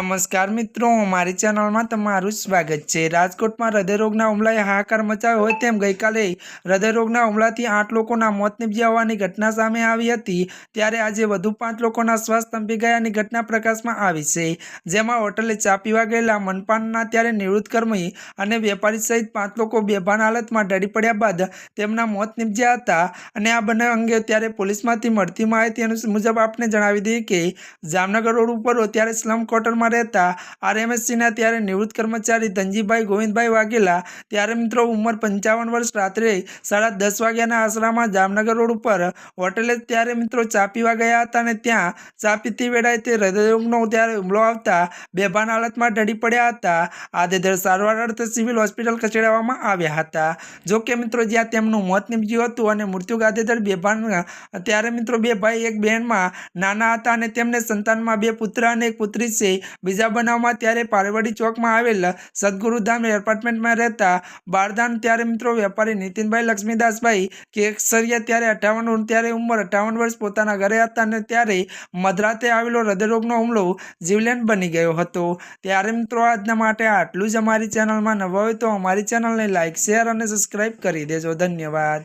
नमस्कार मित्रों, हमारी चैनल में तमारुं स्वागत है। राजकोट में हृदयरोगना हुमलाए हाहाकार मचाव्यो होय तेम गईकाले हृदयरोगना हुमलाथी 8 लोकोना मोत निपज्या होवानी घटना सामे आवी हती, त्यारे आजे वधु 5 लोकोना श्वास थंभी गयानी घटना प्रकाशमां आवी छे। जेमां होटले चा पीवा गयेला मनपाना त्यारे निवृत्त कर्मी अने वेपारी सहित 5 लोको बेभान हालतमां ढળી પડ્યા બાદ તેમના મોત નિપજ્યા હતા। અને આ બનાવ અંગે ત્યારે પોલીસમાંથી મળતી માહિતી મુજબ આપને જણાવી દઈએ કે જામનગર રોડ ઉપર ત્યારે સ્લમ ક્વાર્ટરમાં રહેતા આરએમએસસીના ત્યારે નિવૃત્ત કર્મચારી ધનજીભાઈ ગોવિંદભાઈ વાઘેલા ત્યારે મિત્રો ઉંમર 55 વર્ષ રાત્રે 10:30 વાગ્યાના આસરામાં જામનગર રોડ ઉપર હોટેલે ત્યારે મિત્રો ચા પીવા ગયા હતા અને ત્યાં ચા પીતી વેળાએ તે હૃદયરોગનો ત્યારે હુમલો આવતા બેભાન હાલતમાં ઢળી પડ્યા હતા। આધેધડ સારવાર અર્થે સિવિલ હોસ્પિટલ ખસેડવામાં આવ્યા હતા। જો કે મિત્રો જ્યાં તેમનું મોત નીપજ્યું હતું અને મૃત્યુ આધેધડ બેભાન ત્યારે મિત્રો બે ભાઈ એક બહેનમાં નાના હતા અને તેમને સંતાનમાં 2 પુત્ર અને 1 પુત્રી છે। બીજા બનાવમાં ત્યારે પારેવાડી ચોકમાં આવેલ સદગુરુધામ એપાર્ટમેન્ટમાં રહેતા બારદાન ત્યારે મિત્રો વેપારી નીતિનભાઈ લક્ષ્મીદાસભાઈ કેસરિયા ત્યારે 58 ત્યારે ઉંમર 58 વર્ષ પોતાના ઘરે હતા અને ત્યારે મધરાતે આવેલો હૃદયરોગનો હુમલો જીવલેણ બની ગયો હતો। ત્યારે મિત્રો આજના માટે આટલું જ। અમારી ચેનલમાં નવા હોય તો અમારી ચેનલને લાઈક, શેર અને સબસ્ક્રાઇબ કરી દેજો। ધન્યવાદ।